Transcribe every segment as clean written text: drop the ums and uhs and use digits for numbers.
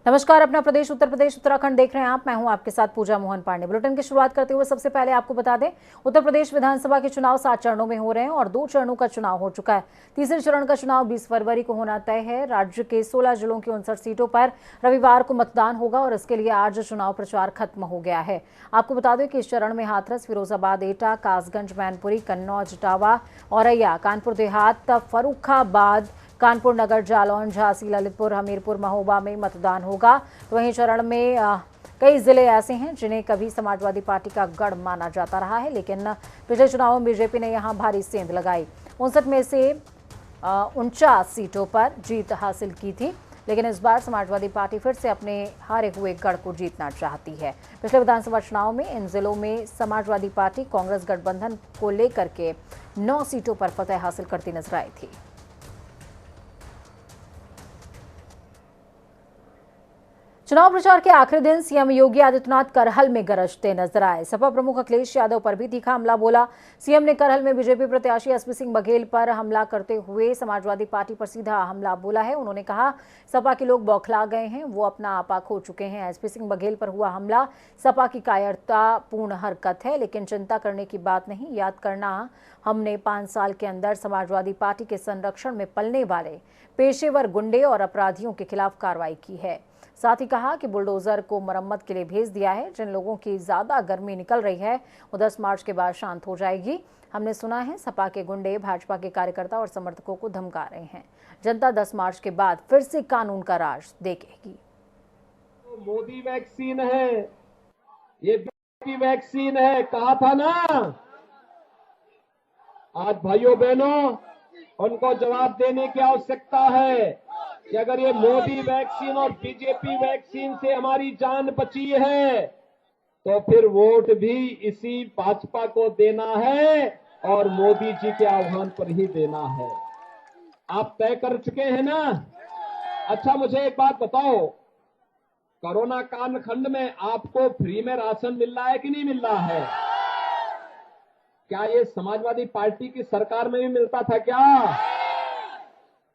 नमस्कार। अपना प्रदेश उत्तर प्रदेश उत्तराखंड देख रहे हैं आप। मैं हूं आपके साथ पूजा मोहन पांडे। बुलेटिन की शुरुआत करते हुए सबसे पहले आपको बता दें, उत्तर प्रदेश विधानसभा के चुनाव 7 चरणों में हो रहे हैं और 2 चरणों का चुनाव हो चुका है। तीसरे चरण का चुनाव 20 फरवरी को होना तय है। राज्य के 16 जिलों की 59 सीटों पर रविवार को मतदान होगा और इसके लिए आज चुनाव प्रचार खत्म हो गया है। आपको बता दें कि इस चरण में हाथरस, फिरोजाबाद, एटा, कासगंज, मैनपुरी, कन्नौज, इटावा, औरैया, कानपुर देहात, फर्रुखाबाद, कानपुर नगर, जालौन, झांसी, ललितपुर, हमीरपुर, महोबा में मतदान होगा। तो वहीं चरण में कई जिले ऐसे हैं जिन्हें कभी समाजवादी पार्टी का गढ़ माना जाता रहा है, लेकिन पिछले चुनावों में बीजेपी ने यहां भारी सेंध लगाई। 59 में से 49 सीटों पर जीत हासिल की थी, लेकिन इस बार समाजवादी पार्टी फिर से अपने हारे हुए गढ़ को जीतना चाहती है। पिछले विधानसभा चुनाव में इन जिलों में समाजवादी पार्टी कांग्रेस गठबंधन को लेकर के 9 सीटों पर फतह हासिल करती नजर आई थी। चुनाव प्रचार के आखिरी दिन सीएम योगी आदित्यनाथ करहल में गरजते नजर आए। सपा प्रमुख अखिलेश यादव पर भी तीखा हमला बोला। सीएम ने करहल में बीजेपी प्रत्याशी एसपी सिंह बघेल पर हमला करते हुए समाजवादी पार्टी पर सीधा हमला बोला है। उन्होंने कहा, सपा के लोग बौखला गए हैं, वो अपना आपा खो चुके हैं। एसपी सिंह बघेल पर हुआ हमला सपा की कायरतापूर्ण हरकत है, लेकिन चिंता करने की बात नहीं। याद करना, हमने 5 साल के अंदर समाजवादी पार्टी के संरक्षण में पलने वाले पेशेवर गुंडे और अपराधियों के खिलाफ कार्रवाई की है। साथ ही कहा कि बुलडोजर को मरम्मत के लिए भेज दिया है। जिन लोगों की ज्यादा गर्मी निकल रही है वो 10 मार्च के बाद शांत हो जाएगी। हमने सुना है सपा के गुंडे भाजपा के कार्यकर्ता और समर्थकों को धमका रहे हैं। जनता 10 मार्च के बाद फिर से कानून का राज देखेगी। तो मोदी वैक्सीन है, ये बीजेपी वैक्सीन है, कहा था ना। आज भाइयों बहनों, उनको जवाब देने की आवश्यकता है कि अगर ये मोदी वैक्सीन और बीजेपी वैक्सीन से हमारी जान बची है तो फिर वोट भी इसी भाजपा को देना है और मोदी जी के आह्वान पर ही देना है। आप तय कर चुके हैं ना। अच्छा, मुझे एक बात बताओ, कोरोना कालखंड में आपको फ्री में राशन मिल रहा है कि नहीं मिल रहा है? क्या ये समाजवादी पार्टी की सरकार में भी मिलता था क्या?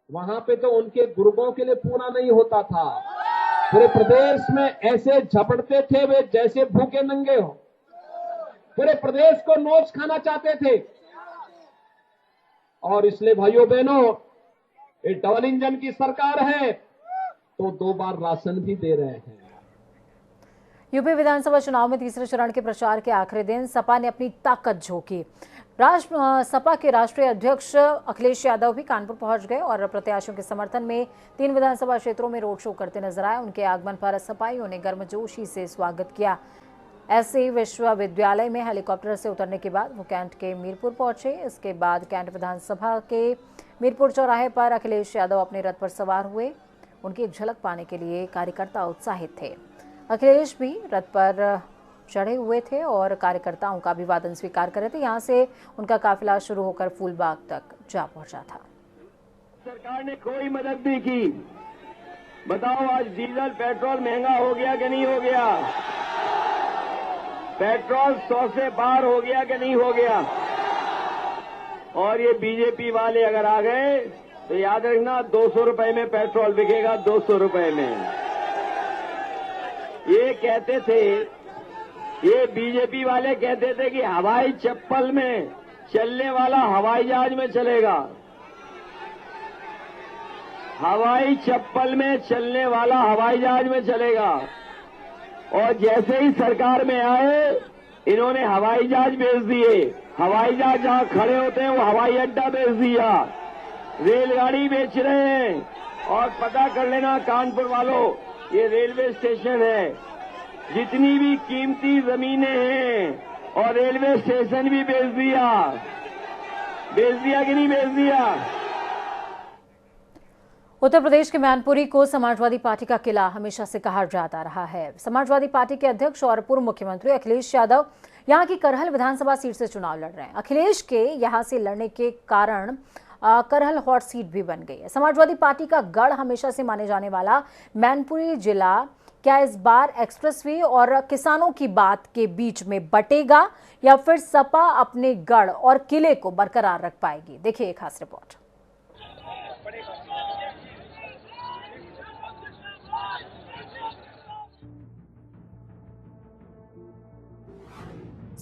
वहां पे तो उनके गुर्गों के लिए पूरा नहीं होता था। पूरे प्रदेश में ऐसे झपटते थे वे जैसे भूखे नंगे हो। पूरे प्रदेश को नोच खाना चाहते थे। और इसलिए भाइयों बहनों, ये डबल इंजन की सरकार है तो 2 बार राशन भी दे रहे हैं। यूपी विधानसभा चुनाव में तीसरे चरण के प्रचार के आखिरी दिन सपा ने अपनी ताकत झोंकी। सपा के राष्ट्रीय अध्यक्ष अखिलेश यादव भी कानपुर पहुंच गए और प्रत्याशियों के समर्थन में 3 विधानसभा क्षेत्रों में रोड शो करते नजर आए। उनके आगमन पर सपाइयों ने गर्मजोशी से स्वागत किया। ऐसे विश्वविद्यालय में हेलीकॉप्टर से उतरने के बाद वो कैंट के मीरपुर पहुंचे। इसके बाद कैंट विधानसभा के मीरपुर चौराहे पर अखिलेश यादव अपने रथ पर सवार हुए। उनकी एक झलक पाने के लिए कार्यकर्ता उत्साहित थे। अखिलेश भी रथ पर चढ़े हुए थे और कार्यकर्ताओं का अभिवादन स्वीकार कर रहे थे। यहां से उनका काफिला शुरू होकर फूलबाग तक जा पहुंचा था। सरकार ने कोई मदद नहीं की। बताओ, आज डीजल पेट्रोल महंगा हो गया कि नहीं हो गया? पेट्रोल 100 से पार हो गया कि नहीं हो गया? और ये बीजेपी वाले अगर आ गए तो याद रखना, 200 रुपए में पेट्रोल बिकेगा, 200 रुपए में। ये कहते थे, ये बीजेपी वाले कहते थे कि हवाई चप्पल में चलने वाला हवाई जहाज में चलेगा। हवाई चप्पल में चलने वाला हवाई जहाज में चलेगा। और जैसे ही सरकार में आए, इन्होंने हवाई जहाज भेज दिए। हवाई जहाज जहां खड़े होते हैं वो हवाई अड्डा भेज दिया। रेलगाड़ी बेच रहे हैं। और पता कर लेना कानपुर वालों, ये रेलवे स्टेशन है। जितनी भी कीमती जमीनें हैं और रेलवे स्टेशन भी बेच दिया। बेच दिया कि नहीं बेच दिया? उत्तर प्रदेश के मैनपुरी को समाजवादी पार्टी का किला हमेशा से कहा जाता रहा है। समाजवादी पार्टी के अध्यक्ष और पूर्व मुख्यमंत्री अखिलेश यादव यहां की करहल विधानसभा सीट से चुनाव लड़ रहे हैं। अखिलेश के यहां से लड़ने के कारण करहल हॉट सीट भी बन गई है। समाजवादी पार्टी का गढ़ हमेशा से माने जाने वाला मैनपुरी जिला क्या इस बार एक्सप्रेसवे और किसानों की बात के बीच में बटेगा या फिर सपा अपने गढ़ और किले को बरकरार रख पाएगी? देखिए एक खास रिपोर्ट।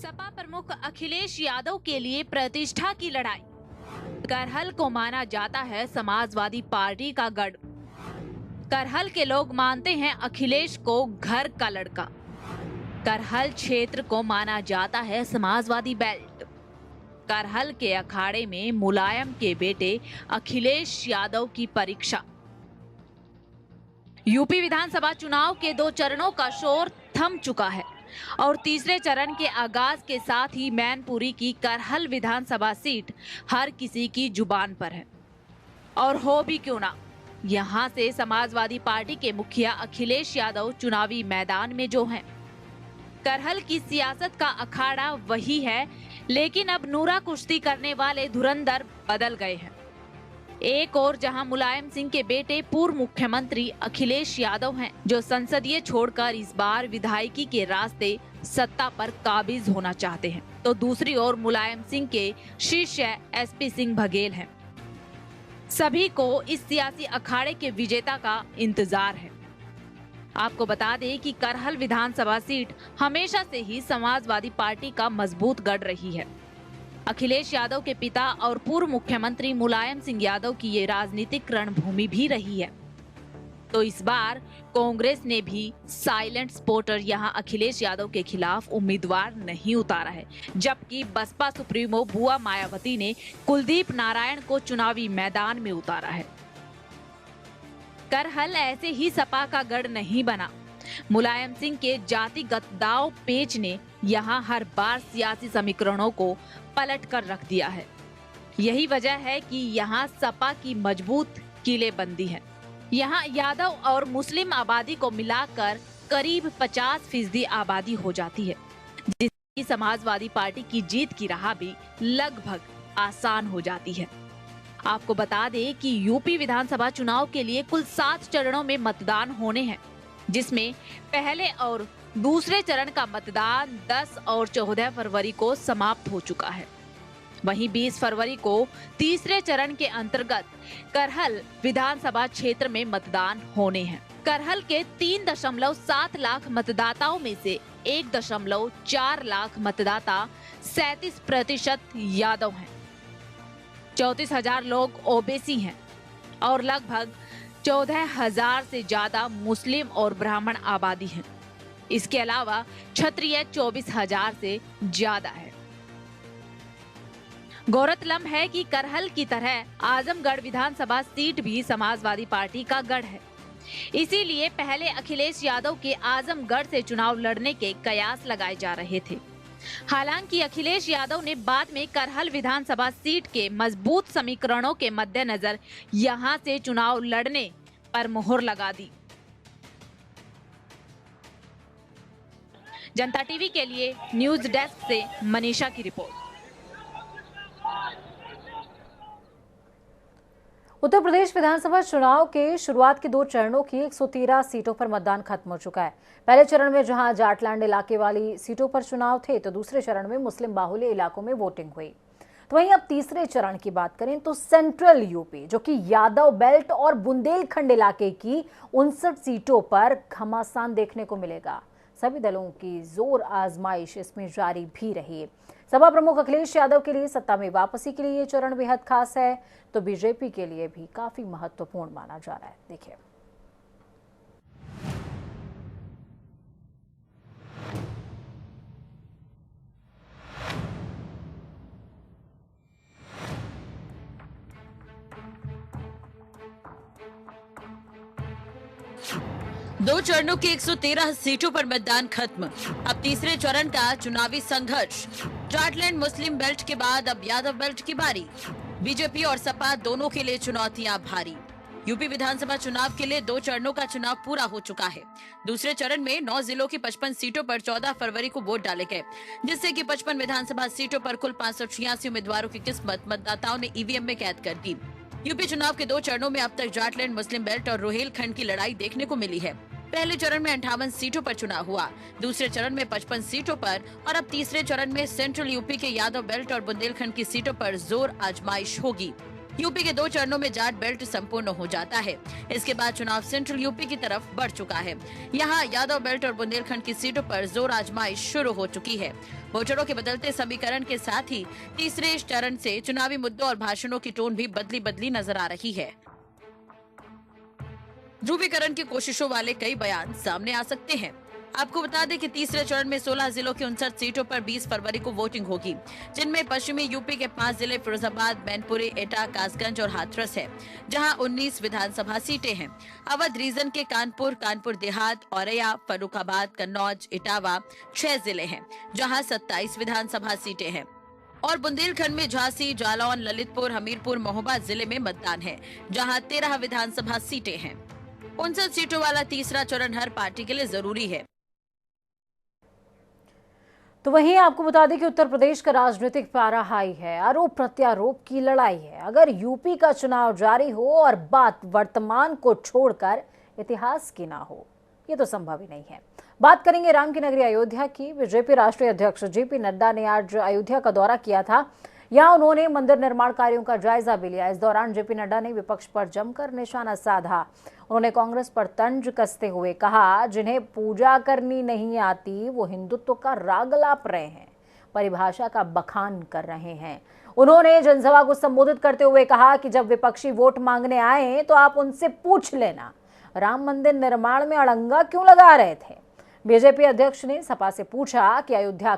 सपा प्रमुख अखिलेश यादव के लिए प्रतिष्ठा की लड़ाई। करहल को माना जाता है समाजवादी पार्टी का गढ़। करहल के लोग मानते हैं अखिलेश को घर का लड़का। करहल क्षेत्र को माना जाता है समाजवादी बेल्ट। करहल के अखाड़े में मुलायम के बेटे अखिलेश यादव की परीक्षा। यूपी विधानसभा चुनाव के 2 चरणों का शोर थम चुका है और तीसरे चरण के आगाज के साथ ही मैनपुरी की करहल विधानसभा सीट हर किसी की जुबान पर है। और हो भी क्यों ना, यहां से समाजवादी पार्टी के मुखिया अखिलेश यादव चुनावी मैदान में जो हैं। करहल की सियासत का अखाड़ा वही है, लेकिन अब नूरा कुश्ती करने वाले धुरंधर बदल गए हैं। एक और जहां मुलायम सिंह के बेटे पूर्व मुख्यमंत्री अखिलेश यादव हैं, जो संसदीय छोड़कर इस बार विधायकी के रास्ते सत्ता पर काबिज होना चाहते हैं, तो दूसरी ओर मुलायम सिंह के शिष्य एसपी सिंह बघेल हैं। सभी को इस सियासी अखाड़े के विजेता का इंतजार है। आपको बता दें कि करहल विधानसभा सीट हमेशा से ही समाजवादी पार्टी का मजबूत गढ़ रही है। अखिलेश यादव के पिता और पूर्व मुख्यमंत्री मुलायम सिंह यादव की ये राजनीतिक रणभूमि भी रही है। तो इस बार कांग्रेस ने भी साइलेंट सपोर्टर यहां अखिलेश यादव के खिलाफ उम्मीदवार नहीं उतारा है, जबकि बसपा सुप्रीमो बुआ मायावती ने कुलदीप नारायण को चुनावी मैदान में उतारा है। करहल ऐसे ही सपा का गढ़ नहीं बना। मुलायम सिंह के जातिगत दाव पेच ने यहाँ हर बार सियासी समीकरणों को पलट कर रख दिया है। यही वजह है कि यहाँ सपा की मजबूत किलेबंदी है। यहाँ यादव और मुस्लिम आबादी को मिलाकर करीब 50% आबादी हो जाती है, जिसकी समाजवादी पार्टी की जीत की राह भी लगभग आसान हो जाती है। आपको बता दें कि यूपी विधानसभा चुनाव के लिए कुल 7 चरणों में मतदान होने हैं, जिसमें पहले और दूसरे चरण का मतदान 10 और 14 फरवरी को समाप्त हो चुका है। वहीं 20 फरवरी को तीसरे चरण के अंतर्गत करहल विधानसभा क्षेत्र में मतदान होने हैं। करहल के 3.7 लाख मतदाताओं में से 1.4 लाख मतदाता 37% यादव हैं। 34,000 लोग ओबीसी हैं और लगभग 14,000 से ज्यादा मुस्लिम और ब्राह्मण आबादी है। इसके अलावा क्षत्रिय 24,000 से ज्यादा है। गौरतलब है कि करहल की तरह आजमगढ़ विधानसभा सीट भी समाजवादी पार्टी का गढ़ है। इसीलिए पहले अखिलेश यादव के आजमगढ़ से चुनाव लड़ने के कयास लगाए जा रहे थे। हालांकि अखिलेश यादव ने बाद में करहल विधानसभा सीट के मजबूत समीकरणों के मद्देनजर यहां से चुनाव लड़ने पर मुहर लगा दी। जनता टीवी के लिए न्यूज डेस्क से मनीषा की रिपोर्ट। उत्तर प्रदेश विधानसभा चुनाव के शुरुआत के 2 चरणों की 113 सीटों पर मतदान खत्म हो चुका है। पहले चरण में जहां जाटलैंड इलाके वाली सीटों पर चुनाव थे, तो दूसरे चरण में मुस्लिम बाहुल्य इलाकों में वोटिंग हुई। तो वहीं अब तीसरे चरण की बात करें तो सेंट्रल यूपी, जो कि यादव बेल्ट और बुंदेलखंड इलाके की 59 सीटों पर घमासान देखने को मिलेगा। सभी दलों की जोर आजमाइश इसमें जारी भी रही। सपा प्रमुख अखिलेश यादव के लिए सत्ता में वापसी के लिए ये चरण बेहद खास है, तो बीजेपी के लिए भी काफी महत्वपूर्ण माना जा रहा है। देखिए, दो चरणों की 113 सीटों पर मतदान खत्म। अब तीसरे चरण का चुनावी संघर्ष। जाटलैंड मुस्लिम बेल्ट के बाद अब यादव बेल्ट की बारी। बीजेपी और सपा दोनों के लिए चुनौतियां भारी। यूपी विधानसभा चुनाव के लिए 2 चरणों का चुनाव पूरा हो चुका है। दूसरे चरण में 9 जिलों की 55 सीटों पर 14 फरवरी को वोट डाले गए, जिससे कि 55 विधानसभा सीटों पर कुल 586 उम्मीदवारों की किस्मत मतदाताओं ने ईवीएम में कैद कर दी। यूपी चुनाव के 2 चरणों में अब तक जाटलैंड मुस्लिम बेल्ट और रोहेलखंड की लड़ाई देखने को मिली है। पहले चरण में 58 सीटों पर चुनाव हुआ, दूसरे चरण में 55 सीटों पर और अब तीसरे चरण में सेंट्रल यूपी के यादव बेल्ट और बुंदेलखंड की सीटों पर जोर आजमाइश होगी। यूपी के 2 चरणों में जाट बेल्ट संपूर्ण हो जाता है। इसके बाद चुनाव सेंट्रल यूपी की तरफ बढ़ चुका है। यहाँ यादव बेल्ट और बुंदेलखंड की सीटों पर जोर आजमाइश शुरू हो चुकी है। वोटरों के बदलते समीकरण के साथ ही तीसरे चरण से चुनावी मुद्दों और भाषणों की टोन भी बदली नजर आ रही है। ध्रुवीकरण की कोशिशों वाले कई बयान सामने आ सकते हैं। आपको बता दें कि तीसरे चरण में 16 जिलों की 59 सीटों पर 20 फरवरी को वोटिंग होगी, जिनमें पश्चिमी यूपी के 5 जिले फिरोजाबाद, मैनपुरी, एटा, कासगंज और हाथरस है, जहां 19 विधानसभा सीटें हैं। अवध रीजन के कानपुर, कानपुर देहात, औरैया, फर्रुखाबाद, कन्नौज, इटावा 6 जिले हैं, जहां 27 विधानसभा सीटें हैं। और बुंदेलखंड में झांसी, जालौन, ललितपुर, हमीरपुर, महोबा जिले में मतदान है, जहां 13 विधानसभा सीटें हैं। 59 सीटों वाला तीसरा चरण हर पार्टी के लिए जरूरी है। तो वहीं आपको बता दें कि उत्तर प्रदेश का राजनीतिक पारा हाई है। आरोप प्रत्यारोप की लड़ाई है। अगर यूपी का चुनाव जारी हो और बात वर्तमान को छोड़कर इतिहास की ना हो, ये तो संभव ही नहीं है। बात करेंगे राम की नगरी अयोध्या की। बीजेपी राष्ट्रीय अध्यक्ष जेपी नड्डा ने आज अयोध्या का दौरा किया था। यहां उन्होंने मंदिर निर्माण कार्यों का जायजा भी लिया। इस दौरान जेपी नड्डा ने विपक्ष पर जमकर निशाना साधा। उन्होंने कांग्रेस पर तंज कसते हुए कहा, जिन्हें पूजा करनी नहीं आती वो हिंदुत्व का राग लाप रहे हैं, परिभाषा का बखान कर रहे हैं। उन्होंने जनसभा को संबोधित करते हुए कहा कि जब विपक्षी वोट मांगने आए तो आप उनसे पूछ लेना, राम मंदिर निर्माण में अड़ंगा क्यों लगा रहे थे। बीजेपी अध्यक्ष ने सपा से पूछा कि अयोध्या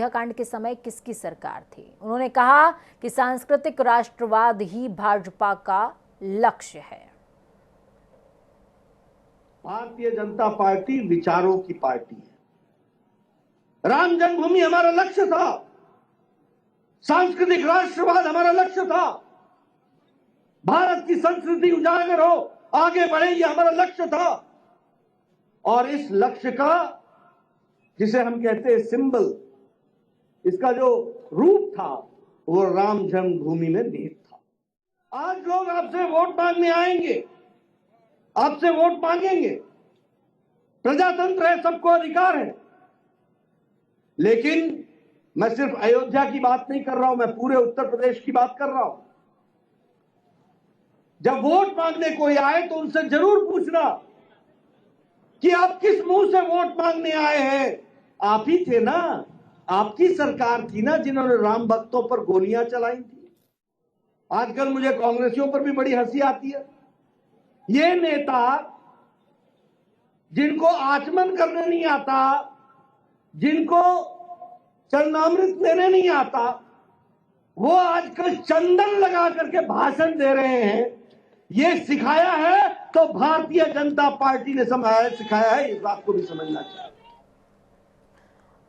कांड के समय किसकी सरकार थी। उन्होंने कहा कि सांस्कृतिक राष्ट्रवाद ही भाजपा का लक्ष्य है। भारतीय जनता पार्टी विचारों की पार्टी है। राम जन्मभूमि हमारा लक्ष्य था, सांस्कृतिक राष्ट्रवाद हमारा लक्ष्य था, भारत की संस्कृति उजागर हो, आगे बढ़े, ये हमारा लक्ष्य था। और इस लक्ष्य का, जिसे हम कहते हैं सिंबल, इसका जो रूप था वो राम जन्मभूमि में निहित था। आज लोग आपसे वोट मांगने आएंगे, आपसे वोट मांगेंगे, प्रजातंत्र है, सबको अधिकार है। लेकिन मैं सिर्फ अयोध्या की बात नहीं कर रहा हूं, मैं पूरे उत्तर प्रदेश की बात कर रहा हूं। जब वोट मांगने कोई आए तो उनसे जरूर पूछना कि आप किस मुंह से वोट मांगने आए हैं। आप ही थे ना, आपकी सरकार थी ना जिन्होंने राम भक्तों पर गोलियां चलाई थी। आजकल मुझे कांग्रेसियों पर भी बड़ी हंसी आती है। ये नेता जिनको आचमन करने नहीं आता, जिनको चरणामृत लेने नहीं आता, वो आजकल चंदन लगा करके भाषण दे रहे हैं। ये सिखाया है तो भारतीय जनता पार्टी ने सिखाया है, इस बात को भी समझना चाहिए।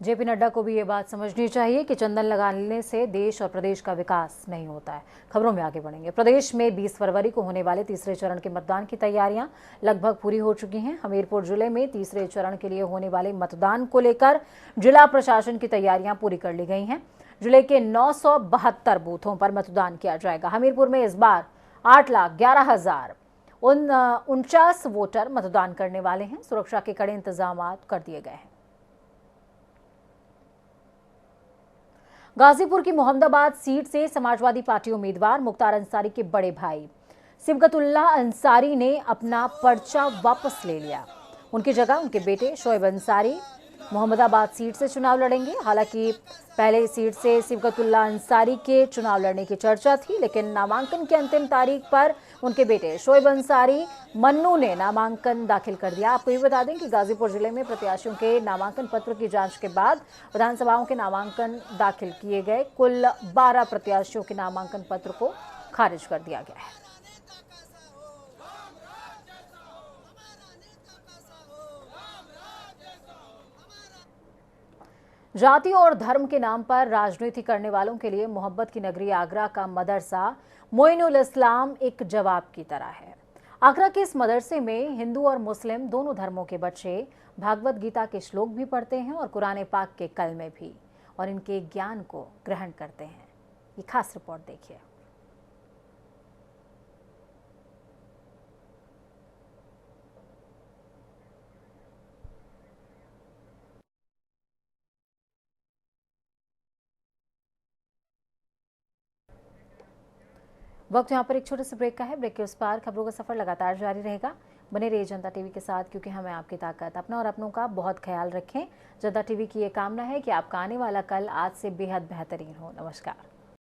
जेपी नड्डा को भी ये बात समझनी चाहिए कि चंदन लगाने से देश और प्रदेश का विकास नहीं होता है। खबरों में आगे बढ़ेंगे। प्रदेश में 20 फरवरी को होने वाले तीसरे चरण के मतदान की तैयारियां लगभग पूरी हो चुकी हैं। हमीरपुर जिले में तीसरे चरण के लिए होने वाले मतदान को लेकर जिला प्रशासन की तैयारियां पूरी कर ली गई हैं। जिले के 972 बूथों पर मतदान किया जाएगा। हमीरपुर में इस बार 8,11,049 वोटर मतदान करने वाले हैं। सुरक्षा के कड़े इंतजाम कर दिए गए हैं। गाजीपुर की मोहम्मदाबाद सीट से समाजवादी पार्टी उम्मीदवार मुख्तार अंसारी के बड़े भाई सिबगतुल्ला अंसारी ने अपना पर्चा वापस ले लिया। उनकी जगह उनके बेटे शोएब अंसारी मोहम्मदाबाद सीट से चुनाव लड़ेंगे। हालांकि पहले सीट से सिबगतुल्ला अंसारी के चुनाव लड़ने की चर्चा थी, लेकिन नामांकन की अंतिम तारीख पर उनके बेटे शोएब अंसारी मन्नू ने नामांकन दाखिल कर दिया। आपको ये बता दें कि गाजीपुर जिले में प्रत्याशियों के नामांकन पत्र की जांच के बाद विधानसभाओं के नामांकन दाखिल किए गए कुल 12 प्रत्याशियों के नामांकन पत्र को खारिज कर दिया गया है। जाति और धर्म के नाम पर राजनीति करने वालों के लिए मोहब्बत की नगरी आगरा का मदरसा मोइनुल इस्लाम एक जवाब की तरह है। आगरा के इस मदरसे में हिंदू और मुस्लिम दोनों धर्मों के बच्चे भागवत गीता के श्लोक भी पढ़ते हैं और कुरान पाक के कलमे भी, और इनके ज्ञान को ग्रहण करते हैं। ये खास रिपोर्ट देखिए। वक्त यहाँ पर एक छोटे से ब्रेक का है। ब्रेक के उस पार खबरों का सफर लगातार जारी रहेगा। बने रहिए जनता टीवी के साथ, क्योंकि हमें आपकी ताकत। अपना और अपनों का बहुत ख्याल रखें। जनता टीवी की ये कामना है कि आपका आने वाला कल आज से बेहद बेहतरीन हो। नमस्कार।